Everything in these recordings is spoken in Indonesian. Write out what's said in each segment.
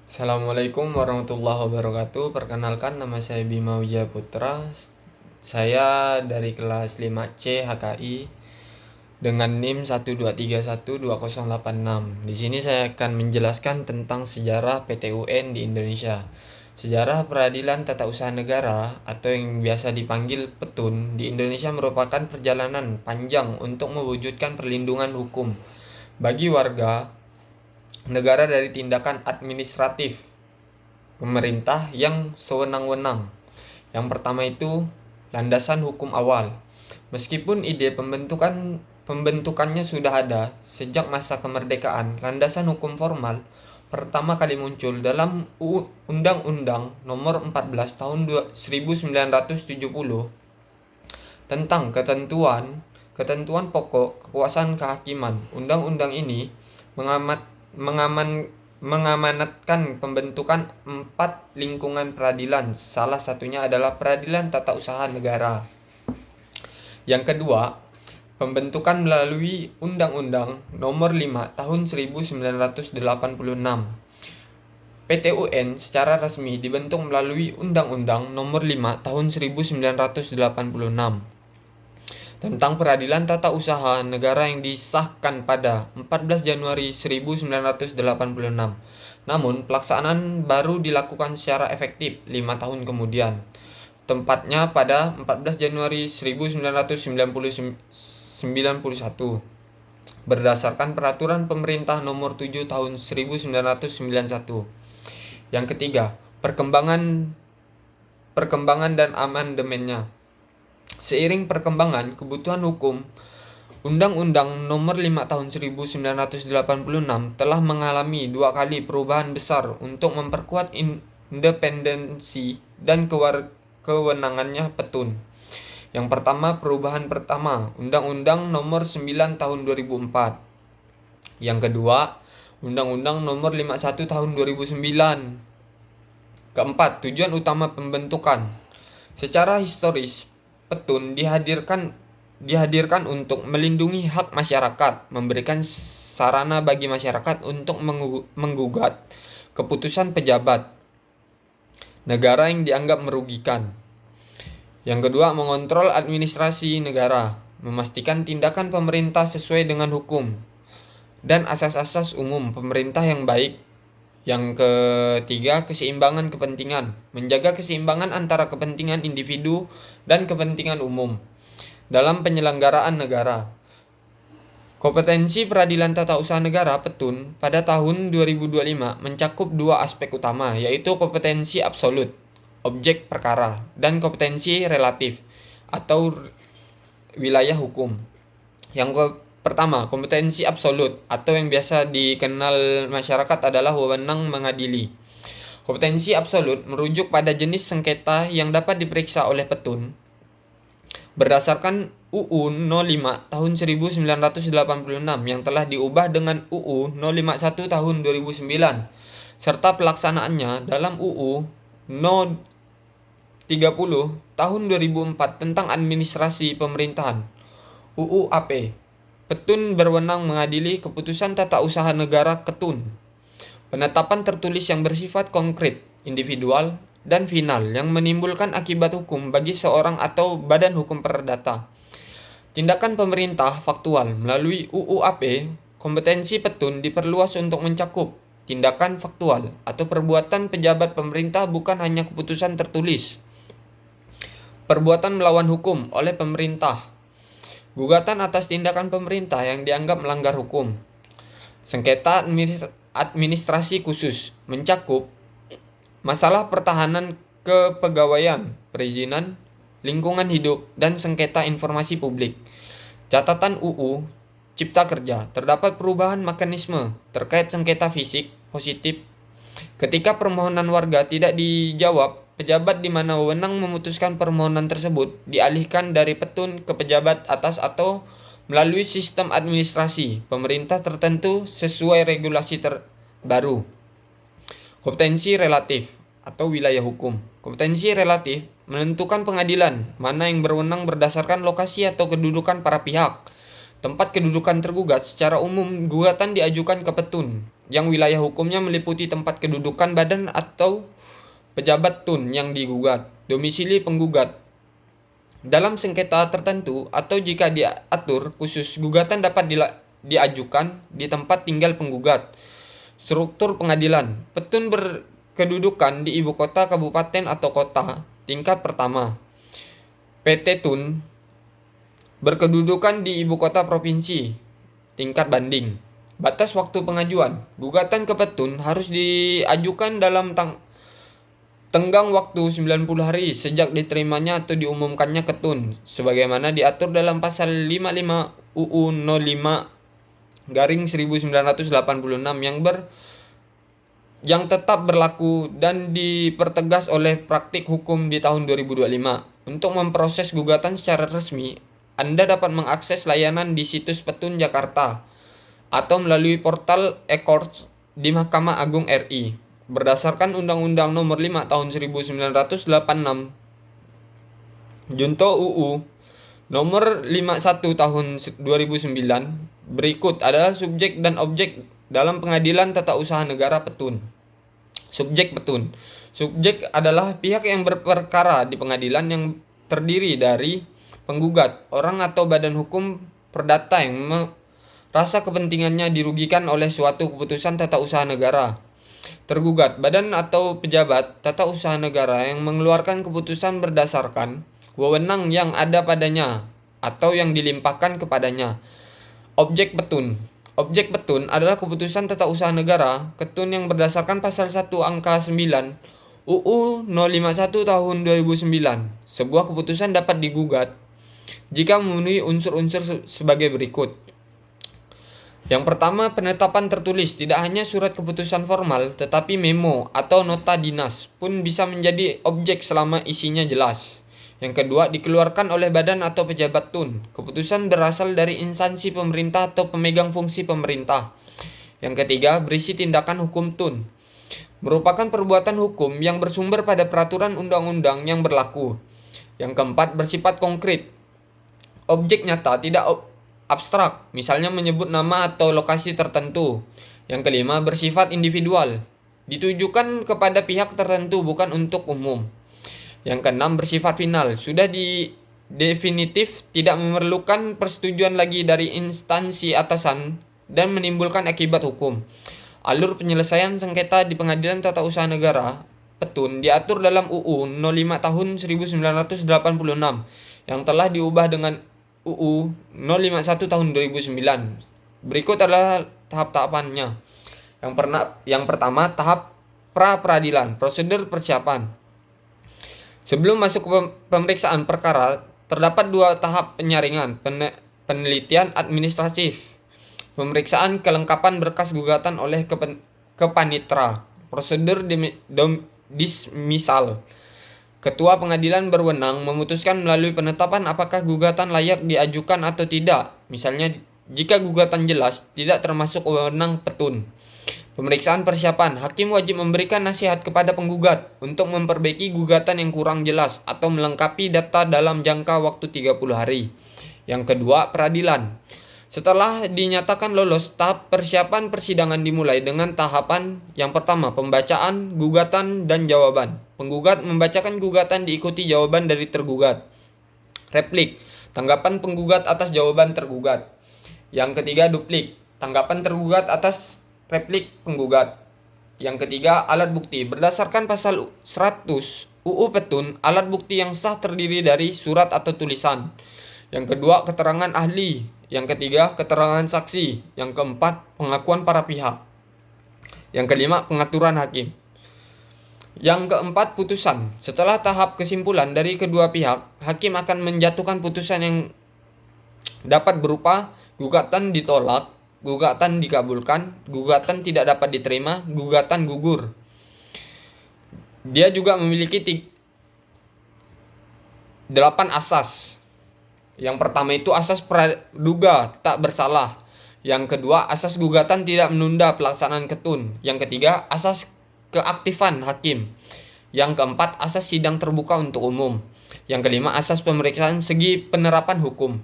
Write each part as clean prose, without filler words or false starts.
Assalamualaikum warahmatullahi wabarakatuh. Perkenalkan, nama saya Bima Wijaya Putra. Saya dari kelas 5C HKI dengan NIM 123120886. Di sini saya akan menjelaskan tentang sejarah PTUN di Indonesia. Sejarah Peradilan Tata Usaha Negara atau yang biasa dipanggil PETUN di Indonesia merupakan perjalanan panjang untuk mewujudkan perlindungan hukum bagi warga negara dari tindakan administratif pemerintah yang sewenang-wenang. Yang pertama itu landasan hukum awal. Meskipun ide pembentukannya sudah ada sejak masa kemerdekaan, landasan hukum formal pertama kali muncul dalam Undang-Undang Nomor 14 Tahun 1970 tentang ketentuan pokok kekuasaan kehakiman. Undang-undang ini mengamat mengaman mengamanatkan pembentukan 4 lingkungan peradilan. Salah satunya adalah Peradilan Tata Usaha Negara. Yang kedua, pembentukan melalui Undang-Undang Nomor 5 Tahun 1986. PTUN secara resmi dibentuk melalui Undang-Undang Nomor 5 Tahun 1986 tentang Peradilan Tata Usaha Negara yang disahkan pada 14 Januari 1986. Namun, pelaksanaan baru dilakukan secara efektif 5 tahun kemudian, tempatnya pada 14 Januari 1991, berdasarkan Peraturan Pemerintah Nomor 7 Tahun 1991. Yang ketiga, perkembangan dan amandemennya. Seiring perkembangan kebutuhan hukum, Undang-Undang Nomor 5 Tahun 1986 telah mengalami 2 kali perubahan besar untuk memperkuat independensi dan kewenangannya PETUN. Yang pertama, perubahan pertama, Undang-Undang Nomor 9 Tahun 2004. Yang kedua, Undang-Undang Nomor 51 Tahun 2009. Keempat, tujuan utama pembentukan. Secara historis, PETUN dihadirkan untuk melindungi hak masyarakat, memberikan sarana bagi masyarakat untuk menggugat keputusan pejabat negara yang dianggap merugikan. Yang kedua, mengontrol administrasi negara, memastikan tindakan pemerintah sesuai dengan hukum dan asas-asas umum pemerintah yang baik. Yang ketiga, keseimbangan kepentingan, menjaga keseimbangan antara kepentingan individu dan kepentingan umum dalam penyelenggaraan negara. Kompetensi Peradilan Tata Usaha Negara (PETUN) pada tahun 2025 mencakup 2 aspek utama, yaitu kompetensi absolut, objek perkara, dan kompetensi relatif atau wilayah hukum. Yang pertama, kompetensi absolut atau yang biasa dikenal masyarakat adalah wewenang mengadili. Kompetensi absolut merujuk pada jenis sengketa yang dapat diperiksa oleh PETUN berdasarkan UU 05 tahun 1986 yang telah diubah dengan UU 051 tahun 2009 serta pelaksanaannya dalam UU No 30 tahun 2004 tentang administrasi pemerintahan (UUAP). PETUN berwenang mengadili keputusan tata usaha negara ketun. Penetapan tertulis yang bersifat konkret, individual, dan final yang menimbulkan akibat hukum bagi seorang atau badan hukum perdata. Tindakan pemerintah faktual melalui UUAP, kompetensi PETUN diperluas untuk mencakup tindakan faktual atau perbuatan pejabat pemerintah bukan hanya keputusan tertulis. Perbuatan melawan hukum oleh pemerintah. Gugatan atas tindakan pemerintah yang dianggap melanggar hukum. Sengketa administrasi khusus mencakup masalah pertahanan kepegawaian, perizinan, lingkungan hidup, dan sengketa informasi publik. Catatan UU Cipta Kerja, terdapat perubahan mekanisme terkait sengketa fisik positif. Ketika permohonan warga tidak dijawab, pejabat di mana wewenang memutuskan permohonan tersebut dialihkan dari PETUN ke pejabat atas atau melalui sistem administrasi pemerintah tertentu sesuai regulasi terbaru. Kompetensi relatif atau wilayah hukum. Kompetensi relatif menentukan pengadilan mana yang berwenang berdasarkan lokasi atau kedudukan para pihak, Tempat kedudukan tergugat, secara umum gugatan diajukan ke petun, yang wilayah hukumnya meliputi tempat kedudukan badan atau pejabat tun yang digugat, domisili penggugat. Dalam sengketa tertentu atau jika diatur khusus, gugatan dapat diajukan di tempat tinggal penggugat. Struktur pengadilan, petun berkedudukan di ibu kota, kabupaten atau kota, tingkat pertama. PT Tun berkedudukan di ibu kota provinsi, tingkat banding. Batas waktu pengajuan, gugatan ke petun harus diajukan dalam tenggang waktu 90 hari sejak diterimanya atau diumumkannya ketun, sebagaimana diatur dalam pasal 55 UU 05/1986 yang tetap berlaku dan dipertegas oleh praktik hukum di tahun 2025. Untuk memproses gugatan secara resmi, Anda dapat mengakses layanan di situs Petun Jakarta atau melalui portal e-courts di Mahkamah Agung RI. Berdasarkan Undang-Undang Nomor 5 Tahun 1986, Junto UU Nomor 51 Tahun 2009, berikut adalah subjek dan objek dalam Pengadilan Tata Usaha Negara Petun. Subjek petun. Subjek adalah pihak yang berperkara di pengadilan yang terdiri dari penggugat, orang atau badan hukum perdata yang merasa kepentingannya dirugikan oleh suatu keputusan tata usaha negara. Tergugat, badan atau pejabat tata usaha negara yang mengeluarkan keputusan berdasarkan wewenang yang ada padanya atau yang dilimpahkan kepadanya. Objek petun. Objek petun adalah keputusan tata usaha negara ketun yang berdasarkan pasal 1 angka 9 UU 051 tahun 2009. Sebuah keputusan dapat digugat jika memenuhi unsur-unsur sebagai berikut. Yang pertama, penetapan tertulis. Tidak hanya surat keputusan formal, tetapi memo atau nota dinas pun bisa menjadi objek selama isinya jelas. Yang kedua, dikeluarkan oleh badan atau pejabat tun. Keputusan berasal dari instansi pemerintah atau pemegang fungsi pemerintah. Yang ketiga, berisi tindakan hukum tun. Merupakan perbuatan hukum yang bersumber pada peraturan undang-undang yang berlaku. Yang keempat, bersifat konkret. Objek nyata, tidak abstrak, misalnya menyebut nama atau lokasi tertentu. Yang kelima, bersifat individual, ditujukan kepada pihak tertentu bukan untuk umum. Yang keenam, bersifat final, sudah definitif, tidak memerlukan persetujuan lagi dari instansi atasan dan menimbulkan akibat hukum. Alur penyelesaian sengketa di Pengadilan Tata Usaha Negara Petun diatur dalam UU 05 tahun 1986 yang telah diubah dengan UU 051 tahun 2009. Berikut adalah tahap-tahapannya. Yang pertama, tahap pra-peradilan, prosedur persiapan. Sebelum masuk ke pemeriksaan perkara, terdapat dua tahap penyaringan, penelitian administratif, pemeriksaan kelengkapan berkas gugatan oleh kepanitera, prosedur dismisal. Ketua pengadilan berwenang memutuskan melalui penetapan apakah gugatan layak diajukan atau tidak. Misalnya, jika gugatan jelas tidak termasuk wewenang petun. Pemeriksaan persiapan, hakim wajib memberikan nasihat kepada penggugat untuk memperbaiki gugatan yang kurang jelas atau melengkapi data dalam jangka waktu 30 hari. Yang kedua, peradilan. Setelah dinyatakan lolos, tahap persiapan persidangan dimulai dengan tahapan yang pertama, pembacaan, gugatan, dan jawaban. Penggugat membacakan gugatan diikuti jawaban dari tergugat. Replik, tanggapan penggugat atas jawaban tergugat. Yang ketiga, duplik, tanggapan tergugat atas replik penggugat. Yang ketiga, alat bukti. Berdasarkan pasal 100 UU Petun, alat bukti yang sah terdiri dari surat atau tulisan. Yang kedua, keterangan ahli. Yang ketiga, keterangan saksi. Yang keempat, pengakuan para pihak. Yang kelima, pengaturan hakim. Yang keempat, putusan. Setelah tahap kesimpulan dari kedua pihak, hakim akan menjatuhkan putusan yang dapat berupa gugatan ditolak, gugatan dikabulkan, gugatan tidak dapat diterima, gugatan gugur. Dia juga memiliki 8 asas. Yang pertama itu asas praduga tak bersalah. Yang kedua, asas gugatan tidak menunda pelaksanaan ketun. Yang ketiga, asas keaktifan hakim. Yang keempat, asas sidang terbuka untuk umum. Yang kelima, asas pemeriksaan segi penerapan hukum.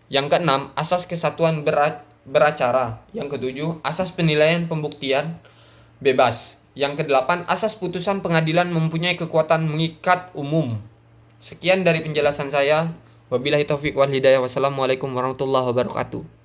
Yang keenam, asas kesatuan beracara. Yang ketujuh, asas penilaian pembuktian bebas. Yang kedelapan, asas putusan pengadilan mempunyai kekuatan mengikat umum. Sekian dari penjelasan saya. Wabillahi taufiq wal hidayah. Wassalamualaikum warahmatullahi wabarakatuh.